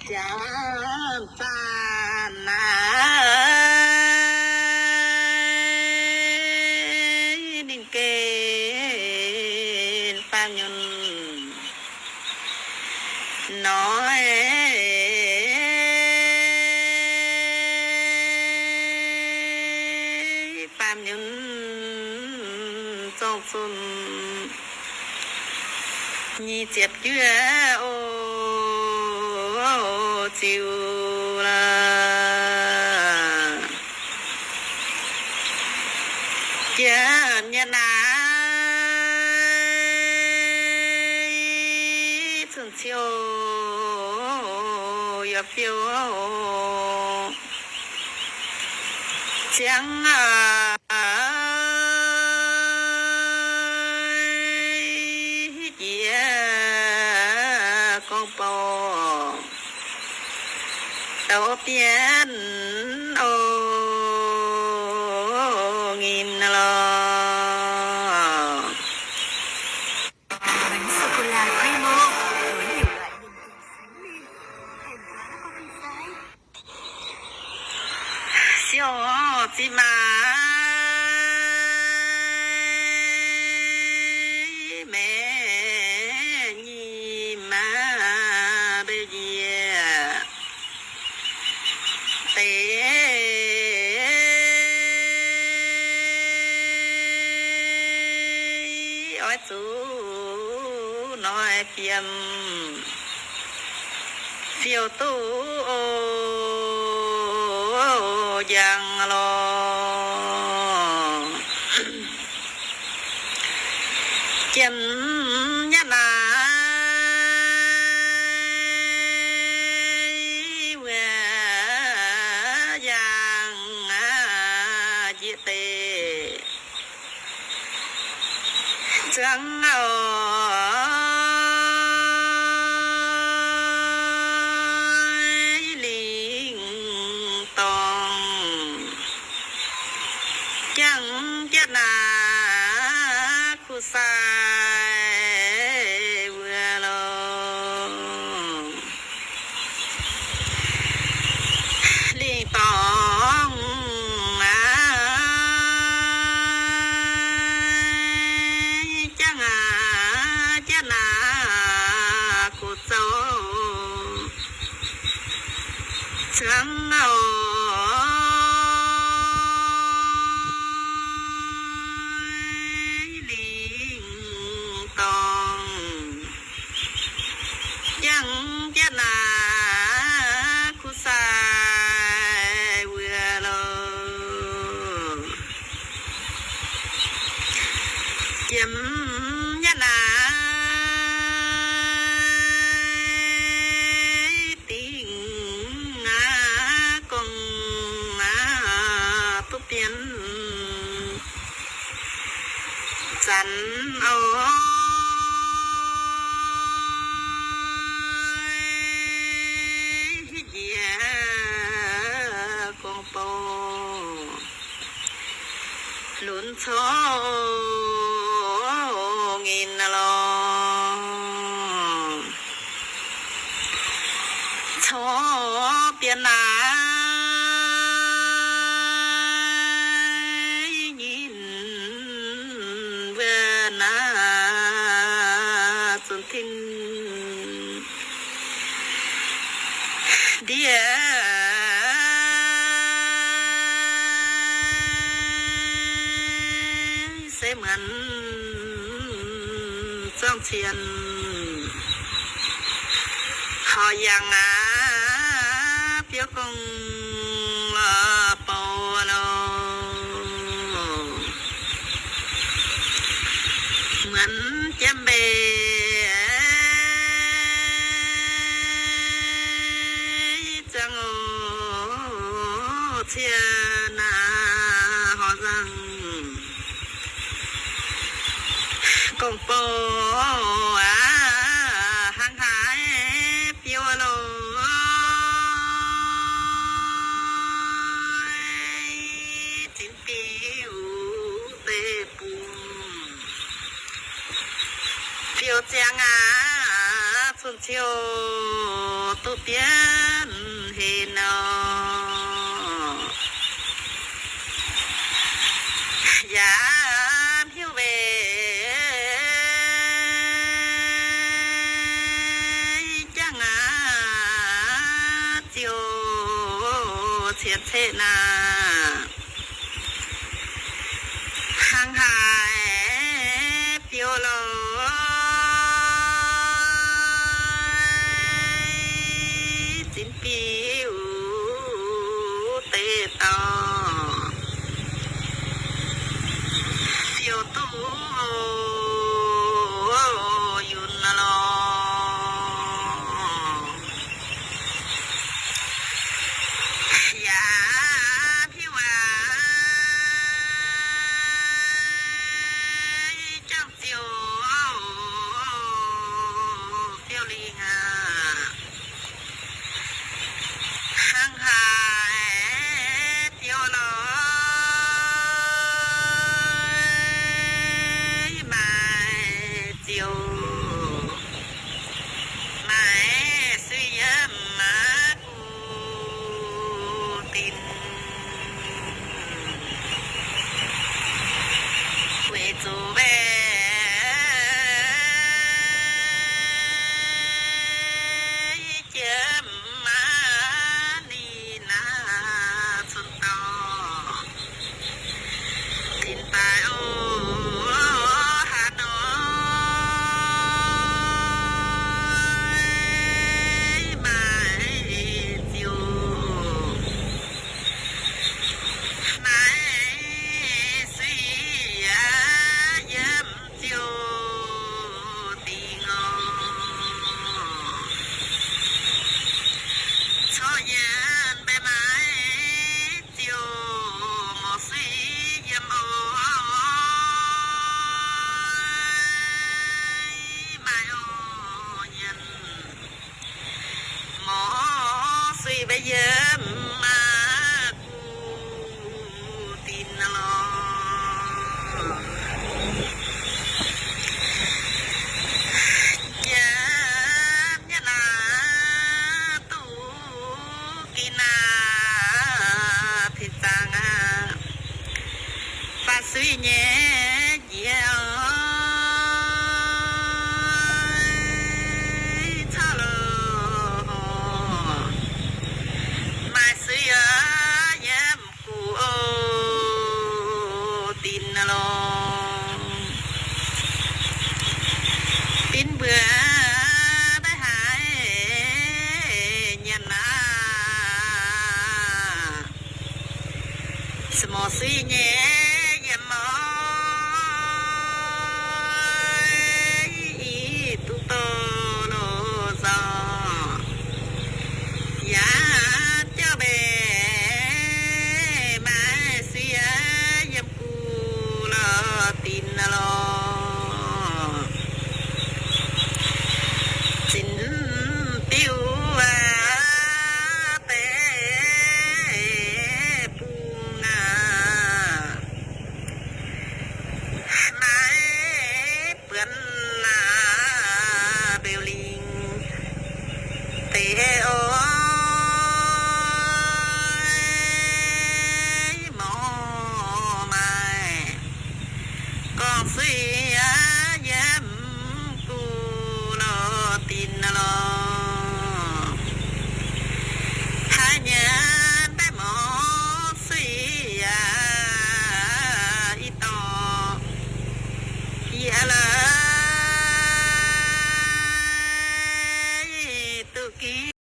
chán tàn ninh kê bao nhiêu nói bao nhiêu trong xuân nhi chẹp chưa ô chiều là chả nhà này xuân chiều ya phiêu chẳng đầu tiên nghìn lo bánh sô cô la Primo với nhiều loại nhân thịt sáng lên, thèm quá con đi sai. siêu chị mà mẹ nhì mà bây giờ tế ôi chú nói phiền phiêu tu giang lo chân nhất là chẳng ơi linh tòng chẳng chết là khu sai vừa lo linh tòng chẳng ơi linh tòng chẳng biết là khu sai vừa lo kiếm nhất là sẵn ôi yeah con bồ luôn số nghìn lo số biển là địa sẽ mặn trong tiền họ yang biết không bao lâu mặn chém bề thiên họ rằng công bố hăng hái phiêu lô chính phiêu tê bùm phiêu chàng xuân chiều tu tiếng chiều thiệt thế na hàng hải phiêu lối chín piu tê to phiêu tu yun na lo ya phiêu trong chiều phiêu ly nga hàng hải phiêu lối mai chiều mai suy mà cu tin quê chú bé chấm má đi na xuân to tin tai ô hà nội mai chiều mai suy dâm chiều tình cho nhân bé mai chiều một suy dâm ôi mai ô nhân một suy bé dâm mà cu tin lo nhân nhân là tu kina thì sang và suy nhẹ nhiều thở lờ mai suy nhẹ cu tin lo tin bữa bé hải nhận à small suy nhẹ